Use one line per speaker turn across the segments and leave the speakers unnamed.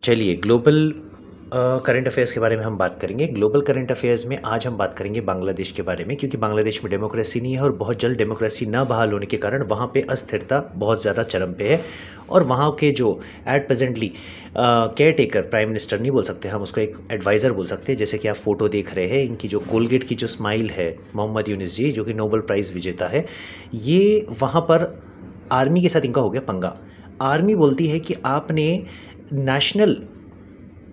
चलिए global current affairs के बारे में हम बात करेंगे। ग्लोबल करंट अफेयर्स में आज हम बात करेंगे बांग्लादेश के बारे में, क्योंकि बांग्लादेश में डेमोक्रेसी नहीं है और बहुत जल्द डेमोक्रेसी न बहाल होने के कारण वहाँ पे अस्थिरता बहुत ज़्यादा चरम पे है। और वहाँ के जो at presently caretaker prime minister नहीं बोल सकते, हम उसको एक एडवाइज़र बोल सकते हैं। जैसे कि आप फ़ोटो देख रहे हैं, इनकी जो कोलगेट की जो स्माइल है, मोहम्मद यूनिस जी जो कि नोबेल प्राइज़ विजेता है, ये वहाँ पर आर्मी के साथ इनका हो गया पंगा। आर्मी बोलती है कि आपने नेशनल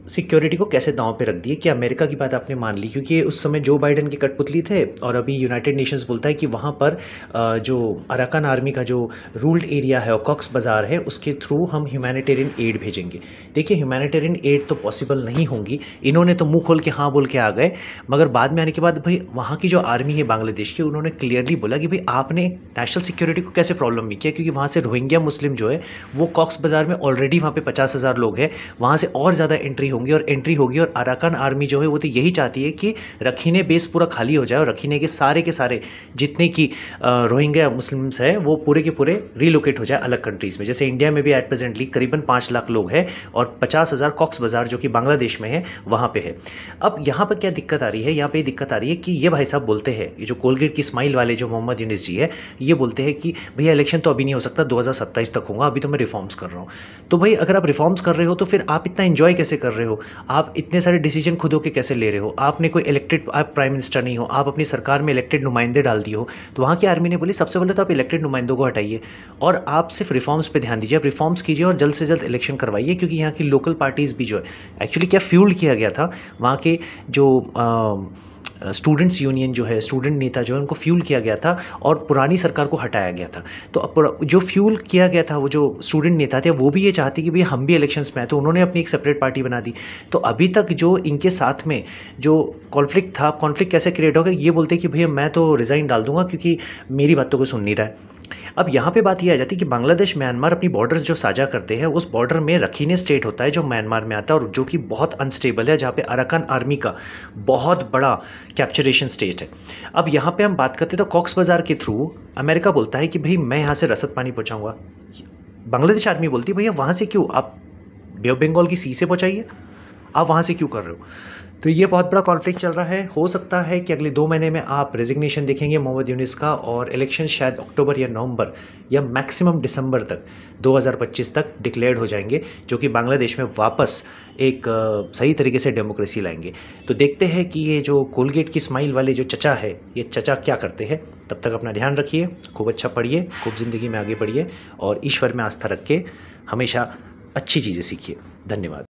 सिक्योरिटी को कैसे दांव पे रख दिए, कि अमेरिका की बात आपने मान ली, क्योंकि उस समय जो बाइडन के कठपुतली थे और अभी यूनाइटेड नेशंस बोलता है कि वहाँ पर जो अराकान आर्मी का जो रूल्ड एरिया है और कॉक्स बाज़ार है उसके थ्रू हम ह्यूमैनिटेरियन एड भेजेंगे। देखिए ह्यूमैनिटेरियन एड तो पॉसिबल नहीं होंगी, इन्होंने तो मुँह खोल के हाँ बोल के आ गए, मगर बाद में आने के बाद भाई वहाँ की जो आर्मी है बांग्लादेश की, उन्होंने क्लियरली बोला कि भाई आपने नेशनल सिक्योरिटी को कैसे प्रॉब्लम नहीं किया, क्योंकि वहाँ से रोहिंग्या मुस्लिम जो है वो कॉक्स बाज़ार में ऑलरेडी वहाँ पे 50,000 लोग हैं, वहाँ से और ज़्यादा एंट्री होंगी और एंट्री होगी। और अराकान आर्मी जो है वो तो यही चाहती है कि रखीने बेस पूरा खाली हो जाए और रखीने के सारे जितने की रोहिंग्या मुस्लिम्स हैं वो पूरे के पूरे रिलोकेट हो जाए अलग कंट्रीज़ में। जैसे इंडिया में भी एट प्रेजेंटली करीबन 5 लाख लोग हैं और 50,000 कॉक्स बाज़ार जो कि बांग्लादेश में है वहाँ पे है। अब यहाँ पर क्या दिक्कत आ रही है, यहाँ पे दिक्कत आ रही है कि ये भाई साहब बोलते हैं, ये जो कोलगेट की स्माइल वाले जो मोहम्मद यूनिस जी है, ये बोलते हैं कि भैया इलेक्शन तो अभी नहीं हो सकता, 2027 तक होगा, अभी तो मैं रिफॉर्म्स कर रहा हूँ। तो भाई अगर आप रिफॉर्म्स कर रहे हो तो फिर आप इतना एंजॉय कैसे कर रहे हो, आप इतने सारे डिसीजन खुद होके कैसे ले रहे हो, आपने कोई इलेक्टेड, आप प्राइम मिनिस्टर नहीं हो, आप अपनी सरकार में इलेक्टेड नुमाइंदे डाल दिए हो। तो वहाँ की आर्मी ने बोली सबसे पहले तो आप इलेक्टेड नुमाइंदों को हटाइए और आप सिर्फ रिफॉर्म्स पे ध्यान दीजिए, आप रिफॉर्म्स कीजिए और जल्द से जल्द इलेक्शन करवाइए, क्योंकि यहाँ की लोकल पार्टीज़ भी जो है एक्चुअली क्या फ्यूल्ड किया गया था, वहाँ के जो स्टूडेंट्स यूनियन जो है, स्टूडेंट नेता जो है, उनको फ्यूल किया गया था और पुरानी सरकार को हटाया गया था। तो जो फ्यूल किया गया था वो जो स्टूडेंट नेता थे वो भी ये चाहते कि भाई हम भी इलेक्शंस में आए, तो उन्होंने अपनी एक सेपरेट पार्टी बना दी। तो अभी तक जो इनके साथ में जो कॉन्फ्लिक्ट था, कॉन्फ्लिक्ट कैसे क्रिएट होगा, ये बोलते कि भैया मैं तो रिज़ाइन डाल दूंगा क्योंकि मेरी बातों को सुन नहीं रहा है। अब यहाँ पे बात ये आ जाती है कि बांग्लादेश म्यांमार अपनी बॉर्डर्स जो साझा करते हैं, उस बॉर्डर में रखीने स्टेट होता है जो म्यांमार में आता है और जो कि बहुत अनस्टेबल है, जहाँ पे अराकान आर्मी का बहुत बड़ा कैप्चरेशन स्टेट है। अब यहाँ पे हम बात करते हैं तो कॉक्स बाज़ार के थ्रू अमेरिका बोलता है कि भाई मैं यहाँ से रसद पानी पहुँचाऊँगा। बांग्लादेश आर्मी बोलती है भैया वहाँ से क्यों, आप बे ऑफ बंगाल की सी से पहुँचाइए, आप वहाँ से क्यों कर रहे हो। तो ये बहुत बड़ा कॉन्फ्लिक्ट चल रहा है। हो सकता है कि अगले 2 महीने में आप रेजिग्नेशन देखेंगे मोहम्मद यूनिस का, और इलेक्शन शायद अक्टूबर या नवंबर या मैक्सिमम दिसंबर तक 2025 तक डिक्लेयर्ड हो जाएंगे, जो कि बांग्लादेश में वापस एक सही तरीके से डेमोक्रेसी लाएंगे। तो देखते हैं कि ये जो कोलगेट की स्माइल वाले जो चचा है, ये चचा क्या करते हैं। तब तक अपना ध्यान रखिए, खूब अच्छा पढ़िए, खूब ज़िंदगी में आगे बढ़िए और ईश्वर में आस्था रख के हमेशा अच्छी चीज़ें सीखिए। धन्यवाद।